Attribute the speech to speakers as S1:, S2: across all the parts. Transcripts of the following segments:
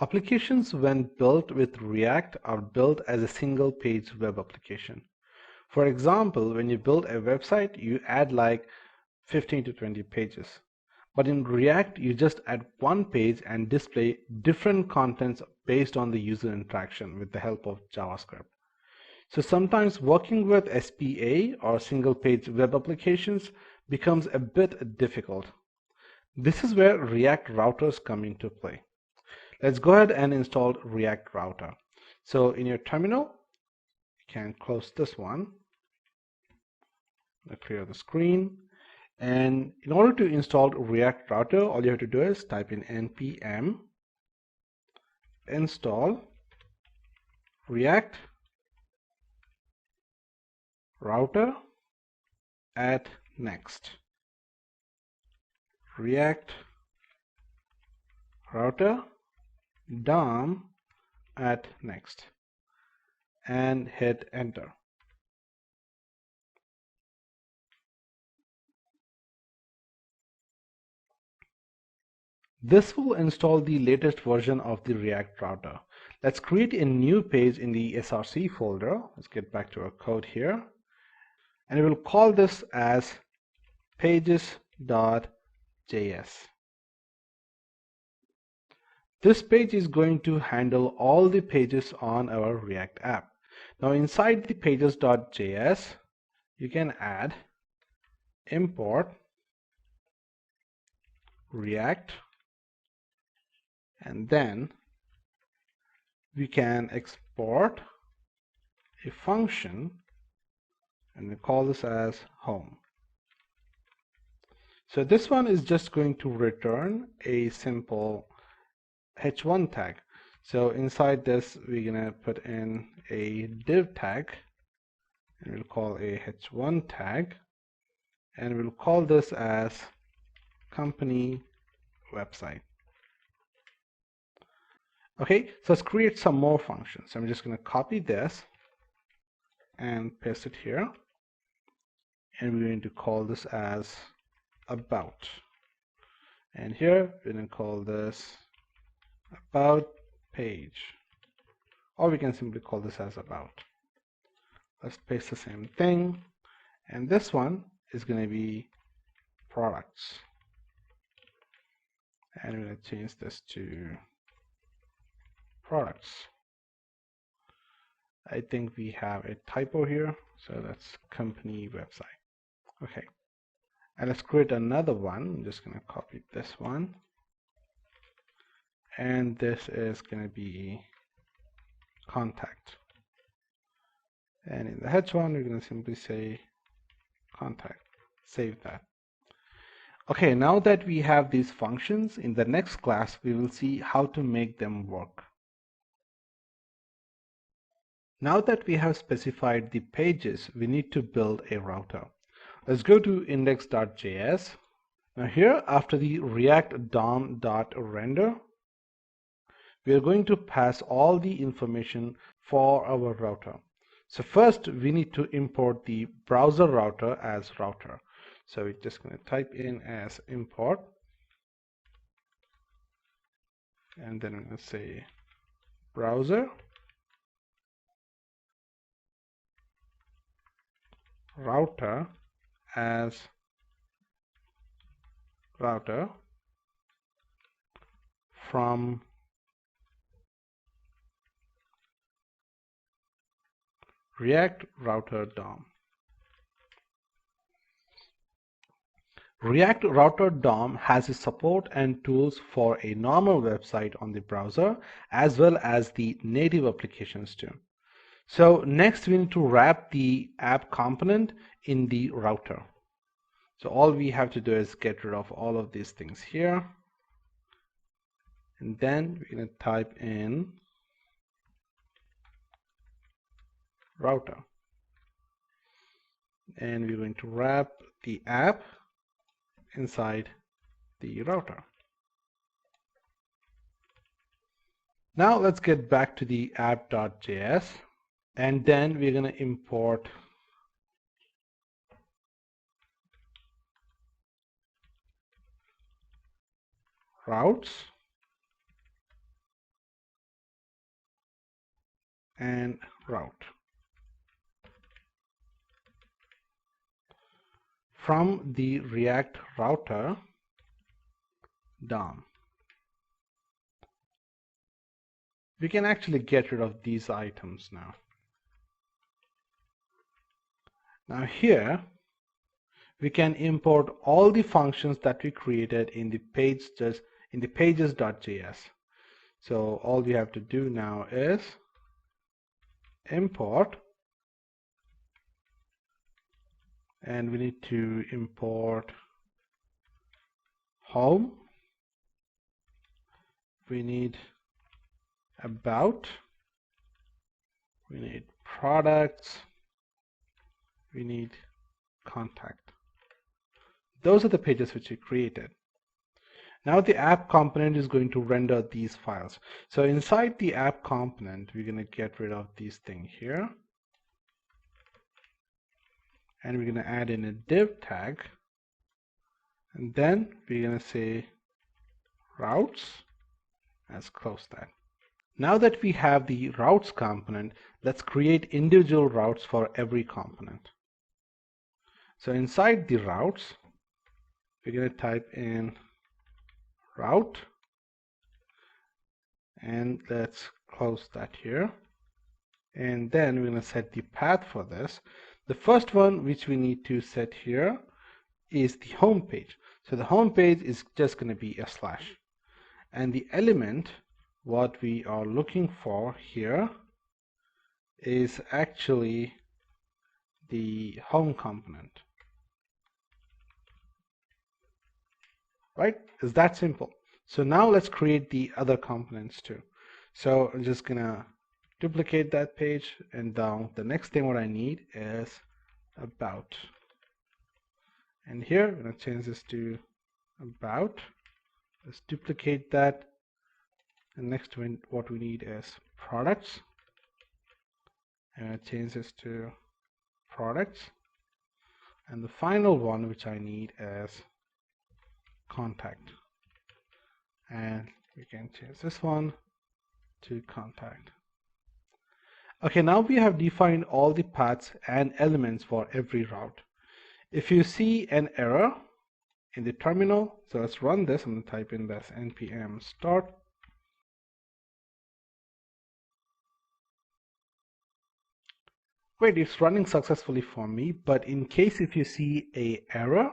S1: Applications, when built with React, are built as a single page web application. For example, when you build a website, you add like 15 to 20 pages. But in React, you just add one page and display different contents based on the user interaction with the help of JavaScript. So sometimes working with SPA or single page web applications becomes a bit difficult. This is where React routers come into play. Let's go ahead and install React router. So in your terminal, you can close this one, clear the screen, and in order to install React router, all you have to do is type in npm install React router at next. React router DOM at next, and hit enter. This will install the latest version of the React router. Let's create a new page in the src folder. Let's get back to our code here, and we will call this as pages.js. This page is going to handle all the pages on our React app. Now inside the pages.js, you can add import React, and then we can export a function, and we call this as home. So this one is just going to return a simple h1 tag. So inside this, we're gonna put in a div tag, and we'll call a h1 tag, and we'll call this as company website. Okay, so let's create some more functions. I'm just going to copy this and paste it here, and we're going to call this as about, and here we're going to call this about page, or we can simply call this as about. Let's paste the same thing, and this one is going to be products, and we're going to change this to products. I think we have a typo here, so that's company website. Okay, and let's create another one. I'm just going to copy this one, and this is going to be contact, and in the h1 we're going to simply say contact. Save that. Okay, now that we have these functions, in the next class we will see how to make them work. Now that we have specified the pages, we need to build a router. Let's go to index.js. Now here, after the React DOM.render, we are going to pass all the information for our router. So first, we need to import the browser router as router. So we're just going to type in as import, and then I'm going to say browser router as router from React router DOM. React router DOM has a support and tools for a normal website on the browser as well as the native applications too. So next we need to wrap the app component in the router. So all we have to do is get rid of all of these things here, and then we're going to type in router, and we're going to wrap the app inside the router. Now let's get back to the app.js, and then we're going to import routes and route. From the React router DOM, we can actually get rid of these items now. Now here we can import all the functions that we created in the pages.js. So all we have to do now is import, and we need to import home, we need about, we need products, we need contact. Those are the pages which we created. Now the app component is going to render these files. So inside the app component, we're going to get rid of these things here. And we're going to add in a div tag. And then we're going to say routes. Let's close that. Now that we have the routes component, let's create individual routes for every component. So inside the routes, we're going to type in route, and let's close that here. And then we're going to set the path for this. The first one which we need to set here is the home page. So the home page is just going to be a slash, and the element what we are looking for here is actually the home component. Right? It's that simple. So now let's create the other components too. So I'm just gonna duplicate that page, and down the next thing what I need is about. And here I'm gonna change this to about. Let's duplicate that. And next one what we need is products. I'm gonna change this to products. And the final one which I need is contact, and we can change this one to contact. Okay, now we have defined all the paths and elements for every route. If you see an error in the terminal, so let's run this. I'm going to type in this npm start. Great, it's running successfully for me, but in case if you see a error,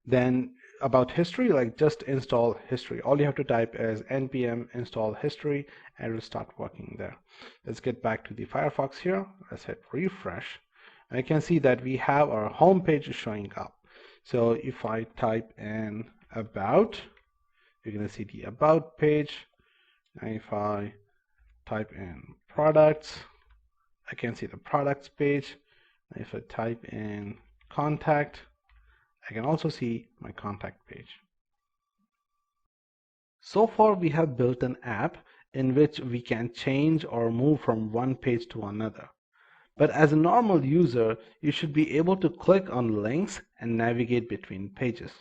S1: then about history, like just install history. All you have to type is npm install history, and it will start working there. Let's get back to the Firefox here. Let's hit refresh. I can see that we have our home page showing up. So if I type in about, you're going to see the about page. And if I type in products, I can see the products page. And if I type in contact, I can also see my contact page. So far we have built an app in which we can change or move from one page to another. But as a normal user, you should be able to click on links and navigate between pages.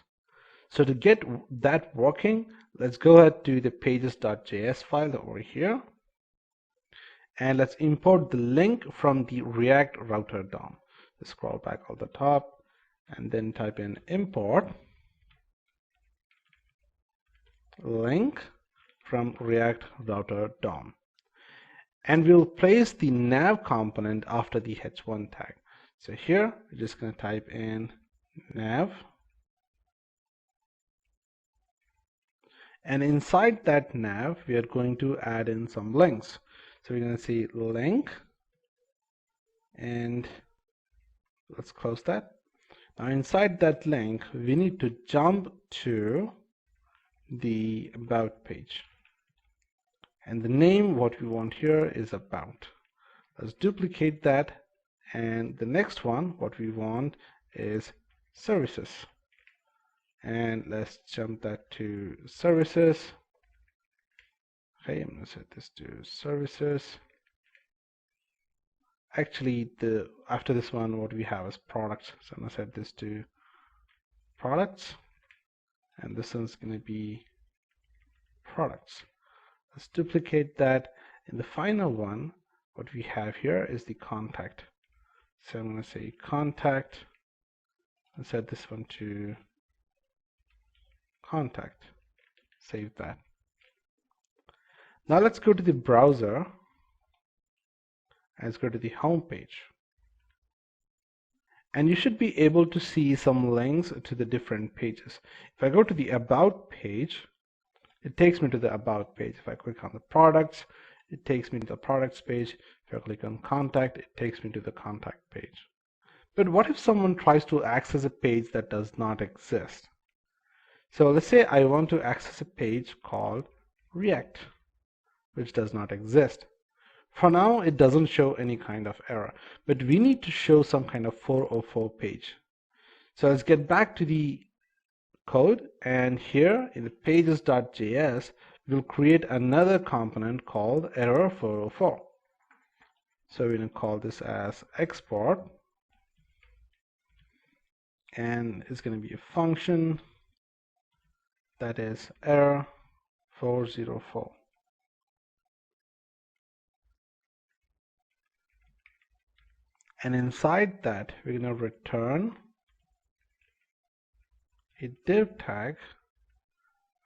S1: So to get that working, let's go ahead to the pages.js file over here. And let's import the link from the React router DOM. Let's scroll back on the top, and then type in import link from React router DOM, and we'll place the nav component after the h1 tag. So here we're just going to type in nav, and inside that nav we are going to add in some links. So we're going to see link, and let's close that. Now inside that link, we need to jump to the about page. And the name what we want here is about. Let's duplicate that. And the next one, what we want is services. And let's jump that to services. Okay, I'm going to set this to services. Actually, after this one, what we have is products. So I'm going to set this to products, and this one's going to be products. Let's duplicate that. In the final one, what we have here is the contact. So I'm going to say contact and set this one to contact. Save that. Now let's go to the browser and let's go to the home page. And you should be able to see some links to the different pages. If I go to the About page, it takes me to the About page. If I click on the Products, it takes me to the Products page. If I click on Contact, it takes me to the Contact page. But what if someone tries to access a page that does not exist? So let's say I want to access a page called React, which does not exist. For now, it doesn't show any kind of error, but we need to show some kind of 404 page. So let's get back to the code, and here in the pages.js, we'll create another component called error 404. So we're going to call this as export, and it's going to be a function that is error 404. And inside that, we're going to return a div tag,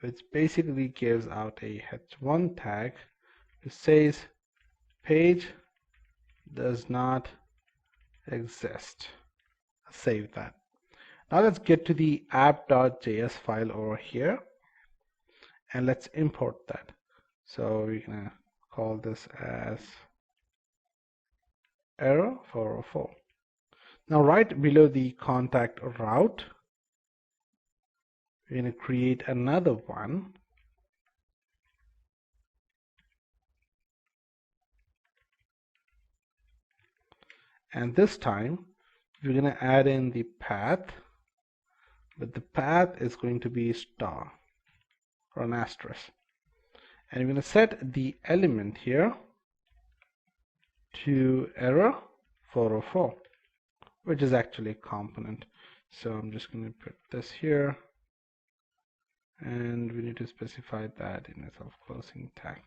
S1: which basically gives out a h1 tag which says page does not exist. Save that. Now let's get to the app.js file over here and let's import that. So we're going to call this as error 404. Now right below the contact route, we're going to create another one. And this time we're going to add in the path, but the path is going to be star or an asterisk. And we're going to set the element here to error 404, which is actually a component. So I'm just going to put this here, and we need to specify that in a self-closing tag.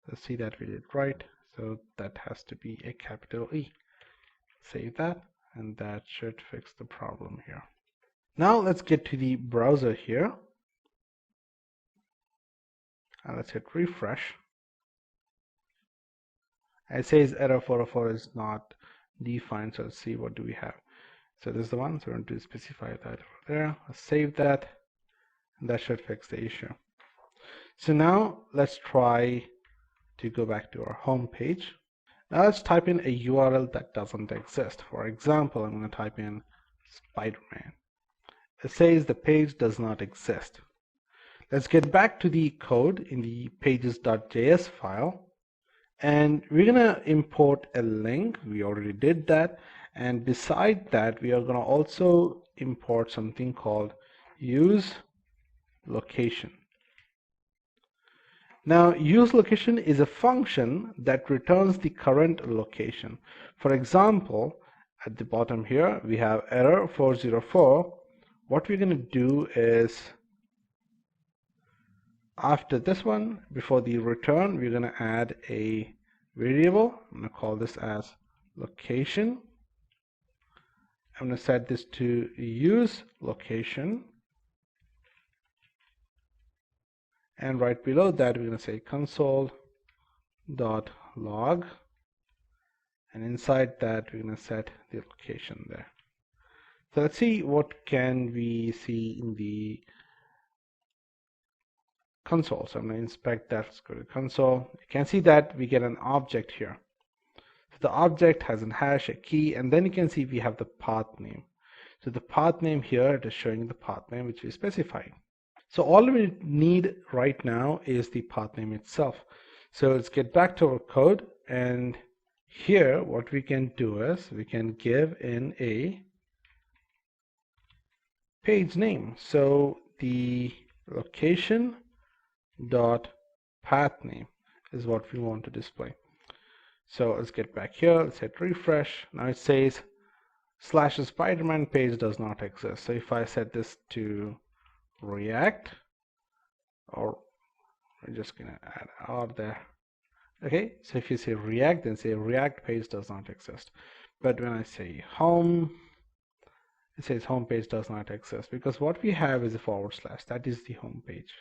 S1: Let's see that we did right. So that has to be a capital E. Save that, and that should fix the problem here. Now let's get to the browser here. And let's hit refresh. It says error 404 is not defined, so let's see what do we have. So this is the one, so we're going to specify that over there. Let's save that, and that should fix the issue. So now let's try to go back to our home page. Now let's type in a URL that doesn't exist. For example, I'm going to type in Spider-Man. It says the page does not exist. Let's get back to the code in the pages.js file, and we're going to import a link. We already did that, and beside that we are going to also import something called use location. Now use location is a function that returns the current location. For example, at the bottom here we have error 404. What we're going to do is, after this one, before the return, we're going to add a variable. I'm going to call this as location. I'm going to set this to use location. And right below that, we're going to say console.log. And inside that, we're going to set the location there. So let's see what can we see in the console. So I'm going to inspect that. Let's go to console. You can see that we get an object here. So the object has a hash, a key, and then you can see we have the path name. So the path name here, it is showing the path name which we specified. So all we need right now is the path name itself. So let's get back to our code, and here what we can do is we can give in a page name. So the location dot path name is what we want to display. So let's get back here, let's hit refresh. Now it says /Spider-Man page does not exist. So if I set this to React, or we're just gonna add R there. Okay, so if you say React, then say React page does not exist. But when I say home, it says home page does not exist, because what we have is a /, that is the home page.